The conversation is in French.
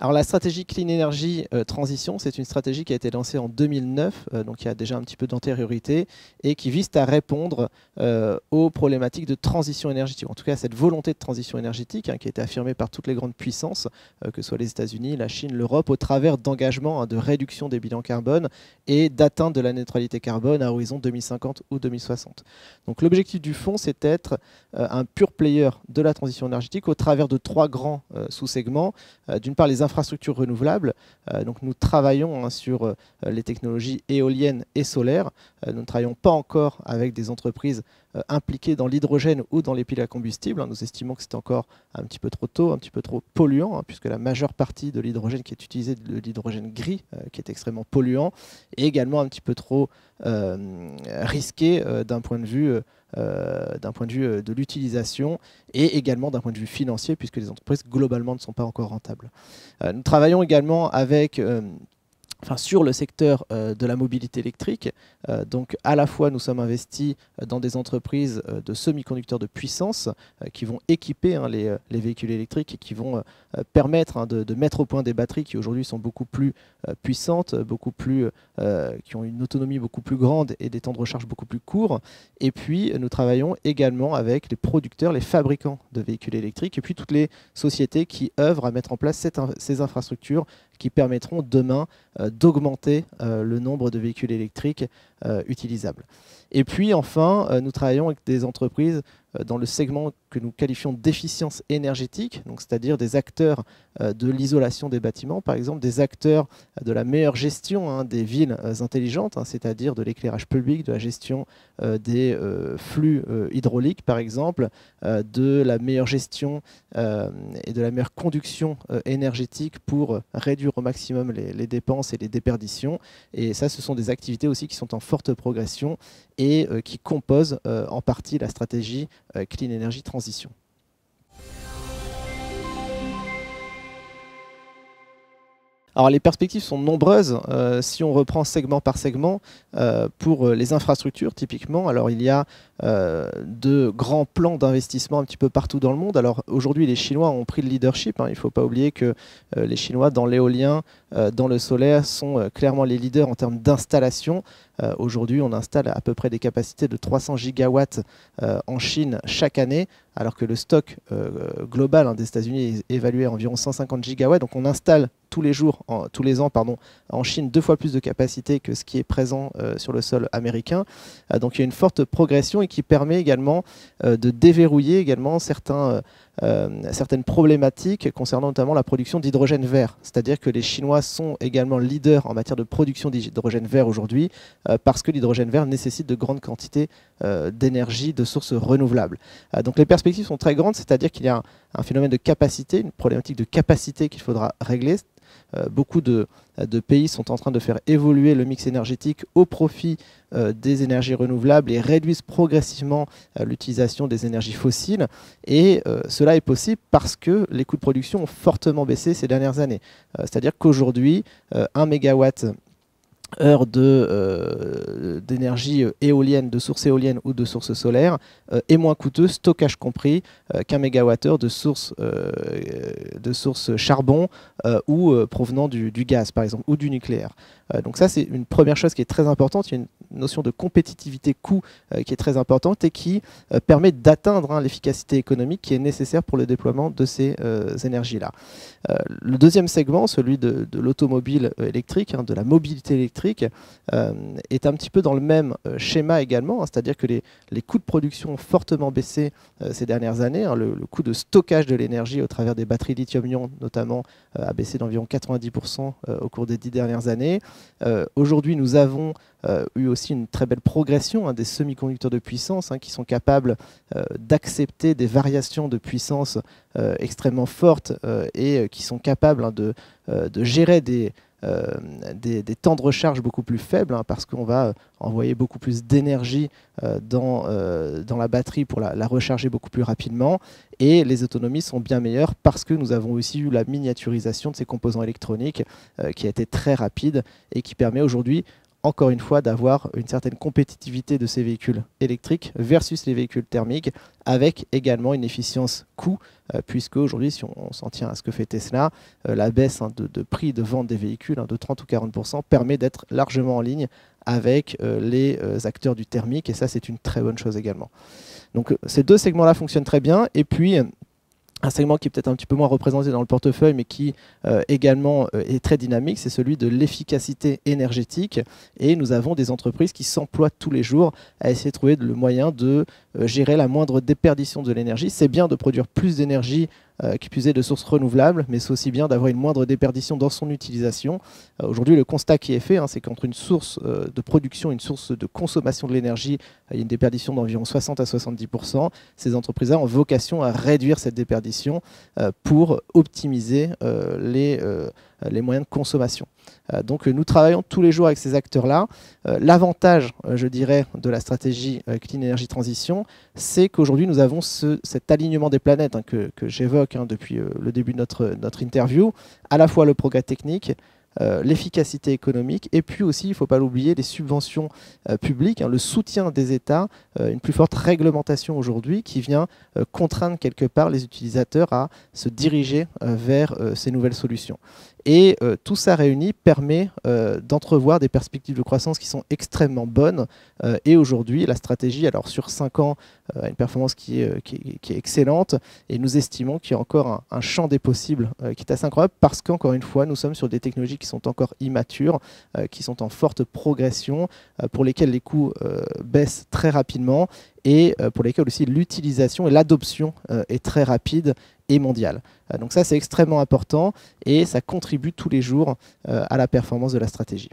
Alors la stratégie Clean Energy Transition, c'est une stratégie qui a été lancée en 2009, donc il y a déjà un petit peu d'antériorité, et qui vise à répondre aux problématiques de transition énergétique. En tout cas, cette volonté de transition énergétique qui a été affirmée par toutes les grandes puissances, que ce soit les États-Unis, la Chine, l'Europe, au travers d'engagements de réduction des bilans carbone et d'atteinte de la neutralité carbone à horizon 2050 ou 2060. Donc l'objectif du fonds, c'est d'être un pure player de la transition énergétique au travers de trois grands sous-segments. D'une part, les infrastructures renouvelables. Donc nous travaillons sur les technologies éoliennes et solaires. Nous ne travaillons pas encore avec des entreprises impliquées dans l'hydrogène ou dans les piles à combustible. Nous estimons que c'est encore un petit peu trop tôt, un petit peu trop polluant, puisque la majeure partie de l'hydrogène qui est utilisé, de l'hydrogène gris, qui est extrêmement polluant, est également un petit peu trop risqué d'un point de vue de l'utilisation et également d'un point de vue financier, puisque les entreprises globalement ne sont pas encore rentables. Nous travaillons également avec sur le secteur de la mobilité électrique. Donc à la fois nous sommes investis dans des entreprises de semi-conducteurs de puissance qui vont équiper les véhicules électriques et qui vont permettre de mettre au point des batteries qui aujourd'hui sont beaucoup plus puissantes, qui ont une autonomie beaucoup plus grande et des temps de recharge beaucoup plus courts. Et puis nous travaillons également avec les producteurs, les fabricants de véhicules électriques et puis toutes les sociétés qui œuvrent à mettre en place ces infrastructures qui permettront demain d'augmenter le nombre de véhicules électriques utilisables. Et puis enfin, nous travaillons avec des entreprises dans le segment que nous qualifions d'efficience énergétique, c'est-à-dire des acteurs de l'isolation des bâtiments, par exemple, des acteurs de la meilleure gestion des villes intelligentes, c'est-à-dire de l'éclairage public, de la gestion des flux hydrauliques, par exemple, de la meilleure gestion et de la meilleure conduction énergétique pour réduire au maximum les dépenses et les déperditions. Et ça, ce sont des activités aussi qui sont en forte progression et qui composent en partie la stratégie Clean Energy Transition. Alors les perspectives sont nombreuses, si on reprend segment par segment, pour les infrastructures typiquement, alors il y a de grands plans d'investissement un petit peu partout dans le monde. Alors aujourd'hui les Chinois ont pris le leadership, il ne faut pas oublier que les Chinois dans l'éolien, dans le solaire sont clairement les leaders en termes d'installation. Aujourd'hui on installe à peu près des capacités de 300 gigawatts en Chine chaque année, alors que le stock global des États-Unis est évalué à environ 150 gigawatts. Donc on installe tous les ans en Chine 2 fois plus de capacité que ce qui est présent sur le sol américain. Donc il y a une forte progression et qui permet également de déverrouiller également certaines problématiques concernant notamment la production d'hydrogène vert. C'est-à-dire que les Chinois sont également leaders en matière de production d'hydrogène vert aujourd'hui parce que l'hydrogène vert nécessite de grandes quantités d'énergie de sources renouvelables. Donc les perspectives sont très grandes, c'est-à-dire qu'il y a un phénomène de capacité, une problématique de capacité qu'il faudra régler. Beaucoup de pays sont en train de faire évoluer le mix énergétique au profit des énergies renouvelables et réduisent progressivement l'utilisation des énergies fossiles. Et cela est possible parce que les coûts de production ont fortement baissé ces dernières années. C'est-à-dire qu'aujourd'hui, 1 mégawatt heure d'énergie éolienne, de source éolienne ou de source solaire est moins coûteux, stockage compris, qu'un mégawattheure de source charbon ou provenant du gaz par exemple ou du nucléaire. Donc ça c'est une première chose qui est très importante. Il y a une notion de compétitivité coût qui est très importante et qui permet d'atteindre l'efficacité économique qui est nécessaire pour le déploiement de ces énergies-là. Le deuxième segment, celui de l'automobile électrique, de la mobilité électrique, est un petit peu dans le même schéma également, c'est-à-dire que les coûts de production ont fortement baissé ces dernières années. Le coût de stockage de l'énergie au travers des batteries lithium-ion notamment a baissé d'environ 90% au cours des 10 dernières années. Aujourd'hui, nous avons eu aussi une très belle progression des semi-conducteurs de puissance qui sont capables d'accepter des variations de puissance extrêmement fortes et qui sont capables de gérer des temps de recharge beaucoup plus faibles parce qu'on va envoyer beaucoup plus d'énergie dans la batterie pour la recharger beaucoup plus rapidement, et les autonomies sont bien meilleures parce que nous avons aussi eu la miniaturisation de ces composants électroniques qui a été très rapide et qui permet aujourd'hui encore une fois, d'avoir une certaine compétitivité de ces véhicules électriques versus les véhicules thermiques, avec également une efficience coût, puisque aujourd'hui, si on s'en tient à ce que fait Tesla, la baisse de prix de vente des véhicules de 30 ou 40% permet d'être largement en ligne avec les acteurs du thermique, et ça, c'est une très bonne chose également. Donc ces deux segments-là fonctionnent très bien, et puis un segment qui est peut-être un petit peu moins représenté dans le portefeuille, mais qui également est très dynamique, c'est celui de l'efficacité énergétique. Et nous avons des entreprises qui s'emploient tous les jours à essayer de trouver le moyen de gérer la moindre déperdition de l'énergie. C'est bien de produire plus d'énergie, qui plus est de sources renouvelables, mais c'est aussi bien d'avoir une moindre déperdition dans son utilisation. Aujourd'hui, le constat qui est fait, c'est qu'entre une source de production et une source de consommation de l'énergie, il y a une déperdition d'environ 60 à 70%. Ces entreprises-là ont vocation à réduire cette déperdition pour optimiser les moyens de consommation. Donc nous travaillons tous les jours avec ces acteurs-là. L'avantage, je dirais, de la stratégie Clean Energy Transition, c'est qu'aujourd'hui nous avons cet alignement des planètes que j'évoque depuis le début de notre interview, à la fois le progrès technique, l'efficacité économique, et puis aussi, il ne faut pas l'oublier, les subventions publiques, le soutien des États, une plus forte réglementation aujourd'hui qui vient contraindre quelque part les utilisateurs à se diriger vers ces nouvelles solutions. Et tout ça réuni permet d'entrevoir des perspectives de croissance qui sont extrêmement bonnes. Et aujourd'hui, la stratégie, alors sur 5 ans, a une performance qui est excellente. Et nous estimons qu'il y a encore un champ des possibles qui est assez incroyable, parce qu'encore une fois, nous sommes sur des technologies qui sont encore immatures, qui sont en forte progression, pour lesquelles les coûts baissent très rapidement, et pour lesquels aussi l'utilisation et l'adoption est très rapide et mondiale. Donc ça, c'est extrêmement important, et ça contribue tous les jours à la performance de la stratégie.